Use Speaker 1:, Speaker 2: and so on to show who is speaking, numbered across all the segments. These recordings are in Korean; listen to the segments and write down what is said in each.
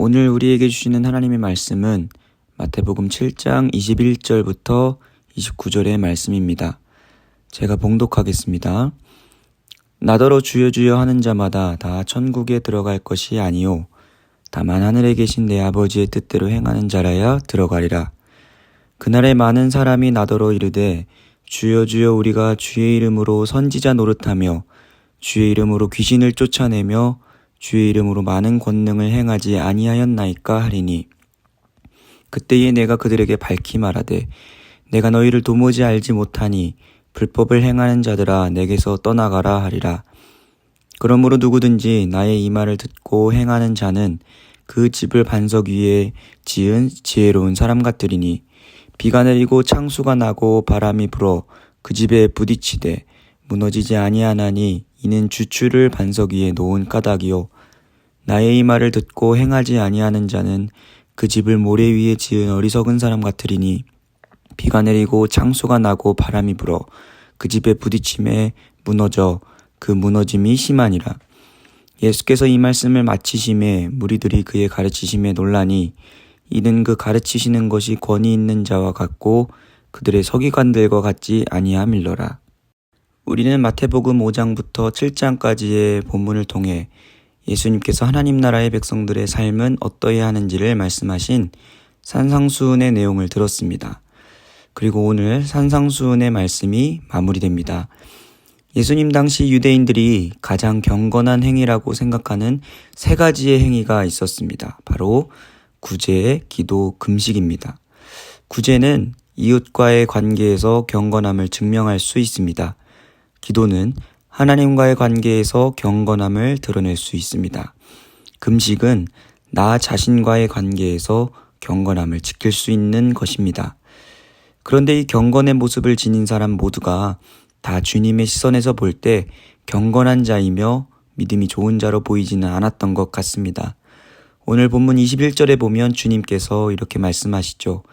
Speaker 1: 오늘 우리에게 주시는 하나님의 말씀은 마태복음 7장 21절부터 29절의 말씀입니다. 제가 봉독하겠습니다. 나더러 주여 주여 하는 자마다 다 천국에 들어갈 것이 아니요 다만 하늘에 계신 내 아버지의 뜻대로 행하는 자라야 들어가리라. 그날에 많은 사람이 나더러 이르되 주여 주여 우리가 주의 이름으로 선지자 노릇하며 주의 이름으로 귀신을 쫓아내며 주의 이름으로 많은 권능을 행하지 아니하였나이까 하리니 그때에 내가 그들에게 밝히 말하되 내가 너희를 도무지 알지 못하니 불법을 행하는 자들아 내게서 떠나가라 하리라. 그러므로 누구든지 나의 이 말을 듣고 행하는 자는 그 집을 반석 위에 지은 지혜로운 사람 같으리니 비가 내리고 창수가 나고 바람이 불어 그 집에 부딪히되 무너지지 아니하나니 이는 주추를 반석 위에 놓은 까닭이요 나의 이 말을 듣고 행하지 아니하는 자는 그 집을 모래 위에 지은 어리석은 사람 같으리니 비가 내리고 창수가 나고 바람이 불어 그 집에 부딪힘에 무너져 그 무너짐이 심하니라. 예수께서 이 말씀을 마치심에 무리들이 그의 가르치심에 놀라니 이는 그 가르치시는 것이 권위 있는 자와 같고 그들의 서기관들과 같지 아니함일러라. 우리는 마태복음 5장부터 7장까지의 본문을 통해 예수님께서 하나님 나라의 백성들의 삶은 어떠해야 하는지를 말씀하신 산상수훈의 내용을 들었습니다. 그리고 오늘 산상수훈의 말씀이 마무리됩니다. 예수님 당시 유대인들이 가장 경건한 행위라고 생각하는 세 가지의 행위가 있었습니다. 바로 구제, 기도, 금식입니다. 구제는 이웃과의 관계에서 경건함을 증명할 수 있습니다. 기도는 하나님과의 관계에서 경건함을 드러낼 수 있습니다. 금식은 나 자신과의 관계에서 경건함을 지킬 수 있는 것입니다. 그런데 이 경건의 모습을 지닌 사람 모두가 다 주님의 시선에서 볼 때 경건한 자이며 믿음이 좋은 자로 보이지는 않았던 것 같습니다. 오늘 본문 21절에 보면 주님께서 이렇게 말씀하시죠.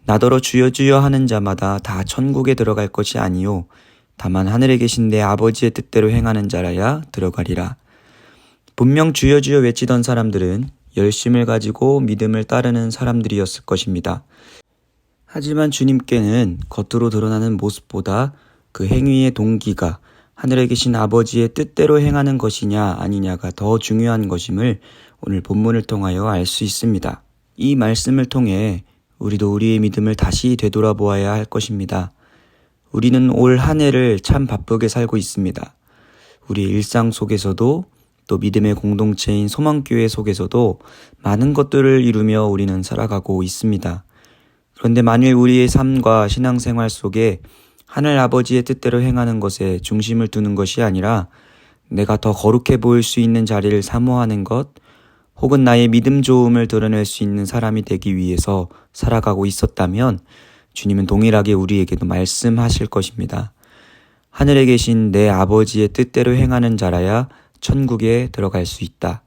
Speaker 1: 나더러 주여 주여 하는 자마다 다 천국에 들어갈 것이 아니요 다만 하늘에 계신 내 아버지의 뜻대로 행하는 자라야 들어가리라. 분명 주여 주여 외치던 사람들은 열심을 가지고 믿음을 따르는 사람들이었을 것입니다. 하지만 주님께는 겉으로 드러나는 모습보다 그 행위의 동기가 하늘에 계신 아버지의 뜻대로 행하는 것이냐 아니냐가 더 중요한 것임을 오늘 본문을 통하여 알 수 있습니다. 이 말씀을 통해 우리도 우리의 믿음을 다시 되돌아보아야 할 것입니다. 우리는 올 한 해를 참 바쁘게 살고 있습니다. 우리의 일상 속에서도 또 믿음의 공동체인 소망교회 속에서도 많은 것들을 이루며 우리는 살아가고 있습니다. 그런데 만일 우리의 삶과 신앙생활 속에 하늘 아버지의 뜻대로 행하는 것에 중심을 두는 것이 아니라 내가 더 거룩해 보일 수 있는 자리를 사모하는 것 혹은 나의 믿음 좋음을 드러낼 수 있는 사람이 되기 위해서 살아가고 있었다면 주님은 동일하게 우리에게도 말씀하실 것입니다. 하늘에 계신 내 아버지의 뜻대로 행하는 자라야 천국에 들어갈 수 있다.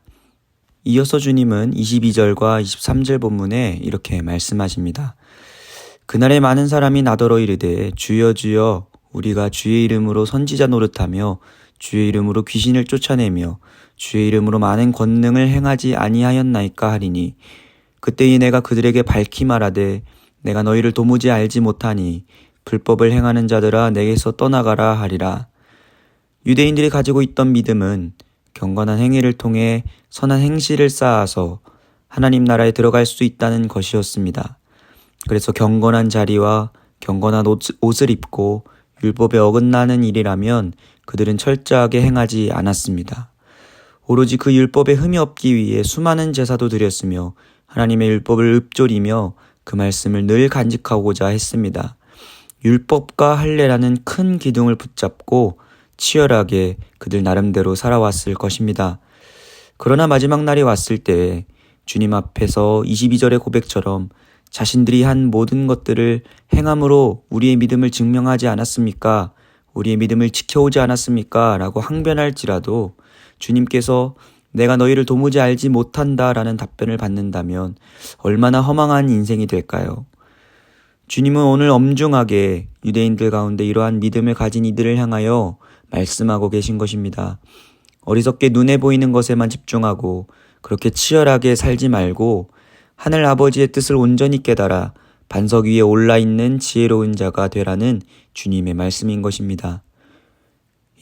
Speaker 1: 이어서 주님은 22절과 23절 본문에 이렇게 말씀하십니다. 그날에 많은 사람이 나더러 이르되 주여 주여 우리가 주의 이름으로 선지자 노릇하며 주의 이름으로 귀신을 쫓아내며 주의 이름으로 많은 권능을 행하지 아니하였나이까 하리니 그때에 내가 그들에게 밝히 말하되 내가 너희를 도무지 알지 못하니 불법을 행하는 자들아 내게서 떠나가라 하리라. 유대인들이 가지고 있던 믿음은 경건한 행위를 통해 선한 행실을 쌓아서 하나님 나라에 들어갈 수 있다는 것이었습니다. 그래서 경건한 자리와 경건한 옷을 입고 율법에 어긋나는 일이라면 그들은 철저하게 행하지 않았습니다. 오로지 그 율법에 흠이 없기 위해 수많은 제사도 드렸으며 하나님의 율법을 읊조리며 그 말씀을 늘 간직하고자 했습니다. 율법과 할례라는 큰 기둥을 붙잡고 치열하게 그들 나름대로 살아왔을 것입니다. 그러나 마지막 날이 왔을 때 주님 앞에서 22절의 고백처럼 자신들이 한 모든 것들을 행함으로 우리의 믿음을 증명하지 않았습니까? 우리의 믿음을 지켜오지 않았습니까? 라고 항변할지라도 주님께서 내가 너희를 도무지 알지 못한다 라는 답변을 받는다면 얼마나 허망한 인생이 될까요? 주님은 오늘 엄중하게 유대인들 가운데 이러한 믿음을 가진 이들을 향하여 말씀하고 계신 것입니다. 어리석게 눈에 보이는 것에만 집중하고 그렇게 치열하게 살지 말고 하늘 아버지의 뜻을 온전히 깨달아 반석 위에 올라있는 지혜로운 자가 되라는 주님의 말씀인 것입니다.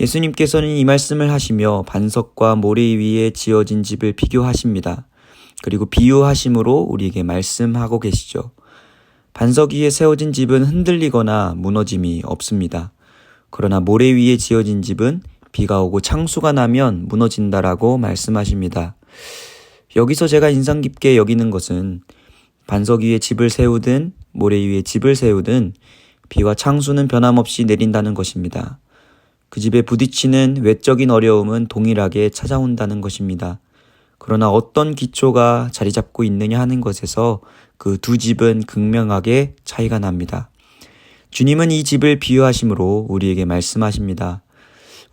Speaker 1: 예수님께서는 이 말씀을 하시며 반석과 모래 위에 지어진 집을 비교하십니다. 그리고 비유하심으로 우리에게 말씀하고 계시죠. 반석 위에 세워진 집은 흔들리거나 무너짐이 없습니다. 그러나 모래 위에 지어진 집은 비가 오고 창수가 나면 무너진다라고 말씀하십니다. 여기서 제가 인상 깊게 여기는 것은 반석 위에 집을 세우든 모래 위에 집을 세우든 비와 창수는 변함없이 내린다는 것입니다. 그 집에 부딪히는 외적인 어려움은 동일하게 찾아온다는 것입니다. 그러나 어떤 기초가 자리 잡고 있느냐 하는 것에서 그 두 집은 극명하게 차이가 납니다. 주님은 이 집을 비유하심으로 우리에게 말씀하십니다.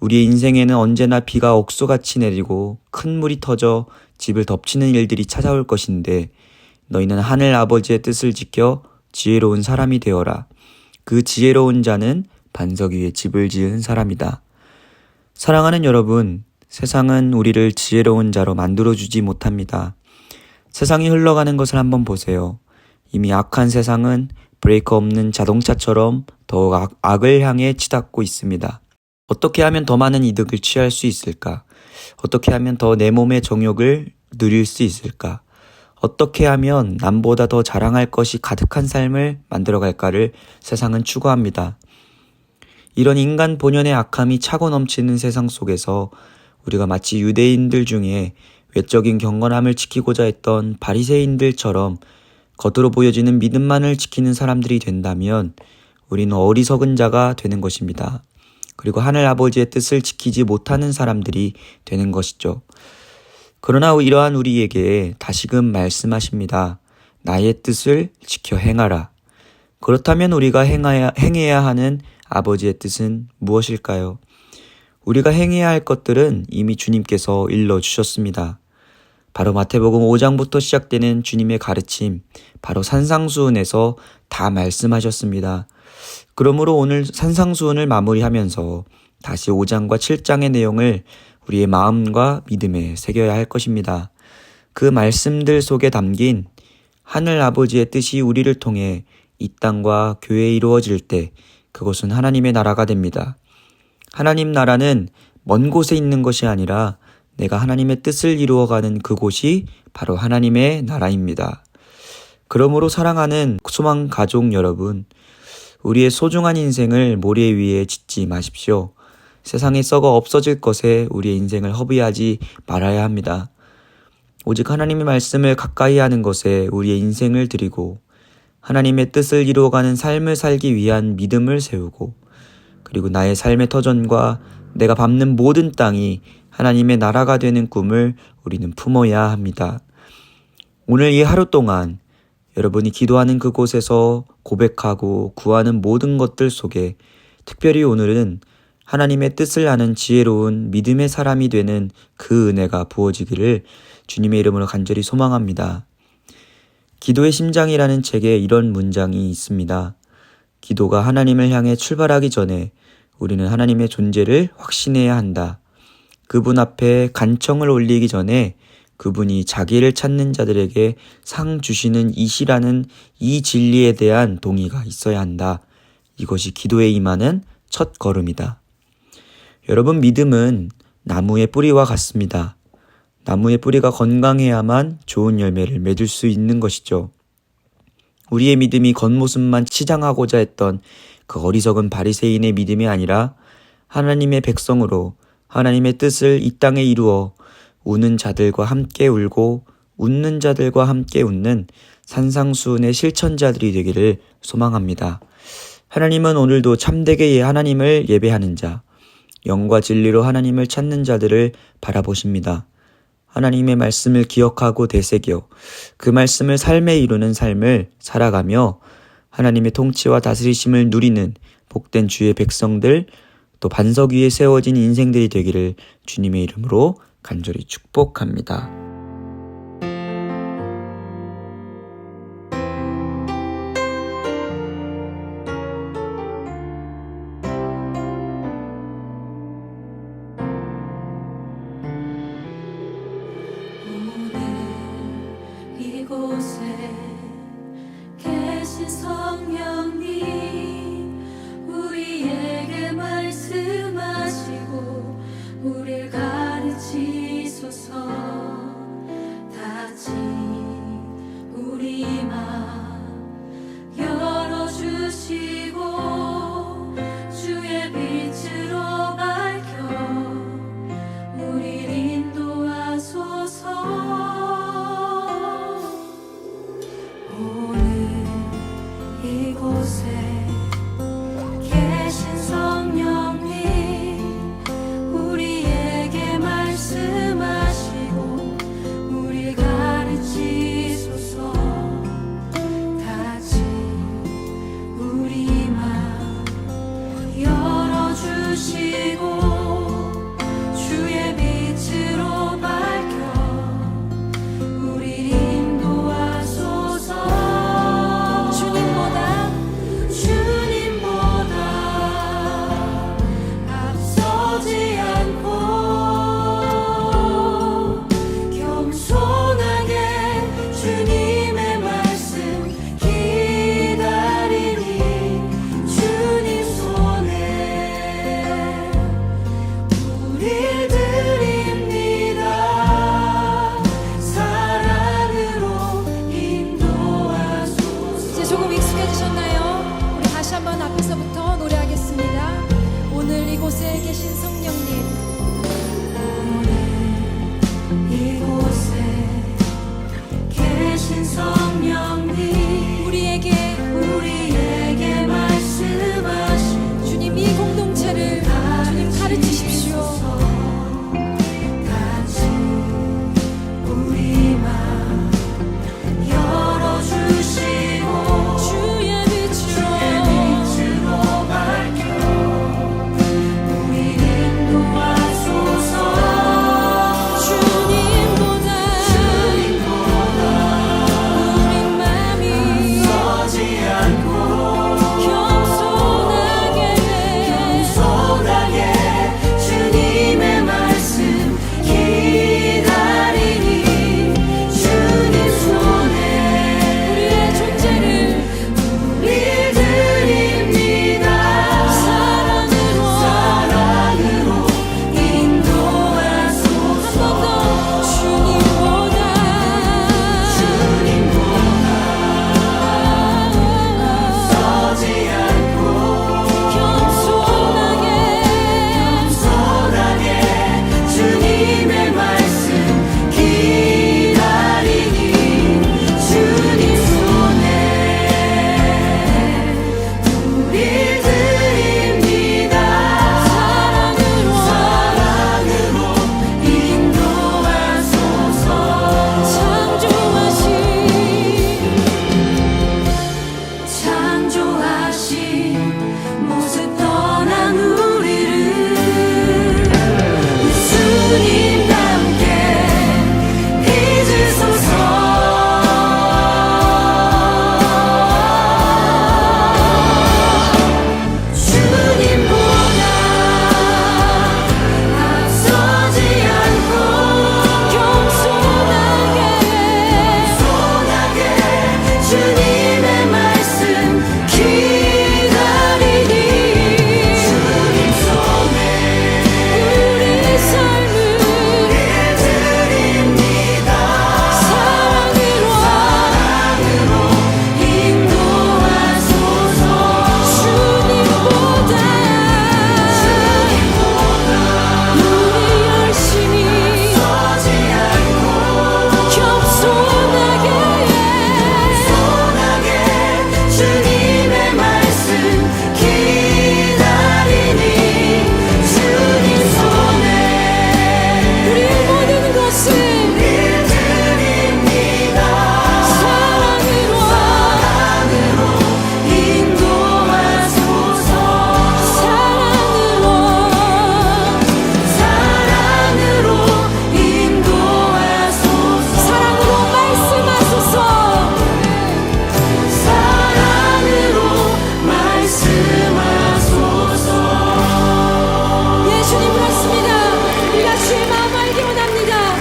Speaker 1: 우리의 인생에는 언제나 비가 억수같이 내리고 큰 물이 터져 집을 덮치는 일들이 찾아올 것인데 너희는 하늘 아버지의 뜻을 지켜 지혜로운 사람이 되어라. 그 지혜로운 자는 반석 위에 집을 지은 사람이다. 사랑하는 여러분, 세상은 우리를 지혜로운 자로 만들어주지 못합니다. 세상이 흘러가는 것을 한번 보세요. 이미 악한 세상은 브레이크 없는 자동차처럼 더욱 악을 향해 치닫고 있습니다. 어떻게 하면 더 많은 이득을 취할 수 있을까? 어떻게 하면 더 내 몸의 정욕을 누릴 수 있을까? 어떻게 하면 남보다 더 자랑할 것이 가득한 삶을 만들어갈까를 세상은 추구합니다. 이런 인간 본연의 악함이 차고 넘치는 세상 속에서 우리가 마치 유대인들 중에 외적인 경건함을 지키고자 했던 바리새인들처럼 겉으로 보여지는 믿음만을 지키는 사람들이 된다면 우리는 어리석은 자가 되는 것입니다. 그리고 하늘 아버지의 뜻을 지키지 못하는 사람들이 되는 것이죠. 그러나 이러한 우리에게 다시금 말씀하십니다. 나의 뜻을 지켜 행하라. 그렇다면 우리가 행해야 하는 아버지의 뜻은 무엇일까요? 우리가 행해야 할 것들은 이미 주님께서 일러주셨습니다. 바로 마태복음 5장부터 시작되는 주님의 가르침, 바로 산상수훈에서 다 말씀하셨습니다. 그러므로 오늘 산상수훈을 마무리하면서 다시 5장과 7장의 내용을 우리의 마음과 믿음에 새겨야 할 것입니다. 그 말씀들 속에 담긴 하늘 아버지의 뜻이 우리를 통해 이 땅과 교회에 이루어질 때 그것은 하나님의 나라가 됩니다. 하나님 나라는 먼 곳에 있는 것이 아니라 내가 하나님의 뜻을 이루어가는 그곳이 바로 하나님의 나라입니다. 그러므로 사랑하는 소망 가족 여러분, 우리의 소중한 인생을 모래 위에 짓지 마십시오. 세상에 썩어 없어질 것에 우리의 인생을 허비하지 말아야 합니다. 오직 하나님의 말씀을 가까이 하는 것에 우리의 인생을 드리고 하나님의 뜻을 이루어가는 삶을 살기 위한 믿음을 세우고 그리고 나의 삶의 터전과 내가 밟는 모든 땅이 하나님의 나라가 되는 꿈을 우리는 품어야 합니다. 오늘 이 하루 동안 여러분이 기도하는 그곳에서 고백하고 구하는 모든 것들 속에 특별히 오늘은 하나님의 뜻을 아는 지혜로운 믿음의 사람이 되는 그 은혜가 부어지기를 주님의 이름으로 간절히 소망합니다. 기도의 심장이라는 책에 이런 문장이 있습니다. 기도가 하나님을 향해 출발하기 전에 우리는 하나님의 존재를 확신해야 한다. 그분 앞에 간청을 올리기 전에 그분이 자기를 찾는 자들에게 상 주시는 이시라는 이 진리에 대한 동의가 있어야 한다. 이것이 기도에 임하는 첫 걸음이다. 여러분, 믿음은 나무의 뿌리와 같습니다. 나무의 뿌리가 건강해야만 좋은 열매를 맺을 수 있는 것이죠. 우리의 믿음이 겉모습만 치장하고자 했던 그 어리석은 바리새인의 믿음이 아니라 하나님의 백성으로 하나님의 뜻을 이 땅에 이루어 우는 자들과 함께 울고 웃는 자들과 함께 웃는 산상수훈의 실천자들이 되기를 소망합니다. 하나님은 오늘도 참되게 하나님을 예배하는 자, 영과 진리로 하나님을 찾는 자들을 바라보십니다. 하나님의 말씀을 기억하고 되새겨 그 말씀을 삶에 이루는 삶을 살아가며 하나님의 통치와 다스리심을 누리는 복된 주의 백성들, 또 반석 위에 세워진 인생들이 되기를 주님의 이름으로 간절히 축복합니다.
Speaker 2: 이곳에 계신 성령님 우리에게 말씀하시고 우릴 가르치소서. 닫힌 우리 맘 열어주시고 주의 빛으로 밝혀 우릴 인도하소서. 오늘 이곳에 계신 성령님 우리에게 말씀하시고 우릴 가르치소서. 닫힌 우리 맘 열어주시고 주의 빛으로 밝혀 우릴 인도하소서. 주님보다 앞서지 않고 겸손하게 주님의 말씀 기다리니 주님 손에 우릴 드립니다. 사랑으로 인도하소서.
Speaker 3: 이제 조금 익숙해지셨나요? 우리 다시 한번 앞에서부터 노래하겠습니다. 오늘 이곳에 계신 성령님
Speaker 2: 이곳에 계신 성령님
Speaker 3: 우리에게
Speaker 2: 우리에게 말씀하시고
Speaker 3: 주님 이 공동체를 주님 가르치십시오.
Speaker 2: 닫힌 우리 맘 열어주시고
Speaker 3: 주의 빛으로
Speaker 2: 밝혀 우릴 인도하소서.
Speaker 3: 주님보다 우리 맘이
Speaker 2: 서지 않고
Speaker 3: 겸손하게
Speaker 2: 주님의 말씀 기다리니 주님 손에
Speaker 3: 우리의 존재를
Speaker 2: 우릴 드립니다. 사랑으로 인도하소서.
Speaker 3: 한 번 더 주님보다
Speaker 2: 서지 않고
Speaker 3: 겸손하게
Speaker 2: 주님의 말씀 기다리니 주님 손에 우릴 드립니다. 사랑으로 인도하소서. 창조하신 모습 떠난 우리를 예수님과 함께 빚으소서. 주님보다 앞서지 않고
Speaker 3: 겸손하게
Speaker 2: 주님의 말씀 기다리니 주님 손에
Speaker 3: 우리 삶을
Speaker 2: 드립니다.
Speaker 3: 사랑으로
Speaker 2: 인도하소서.
Speaker 3: 주님보다 우리 열심히
Speaker 2: 서지 않고
Speaker 3: 겸손하게
Speaker 2: 주님의 말씀 기다리니 주님 손에
Speaker 3: 우리의 모든 것을
Speaker 2: 드립니다.
Speaker 3: 사랑으로
Speaker 2: 인도하소서.
Speaker 3: 사랑으로
Speaker 2: 인도하소서.
Speaker 3: 사랑으로 말씀하소서.
Speaker 2: 사랑으로 말씀하소서.
Speaker 3: 예, 주님 그렇습니다. 우리가 주의 마음 알기 원합니다.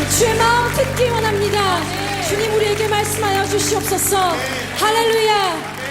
Speaker 3: 주의 마음 듣기 원합니다. 주님 우리에게 말씀하여 주시옵소서. 할렐루야.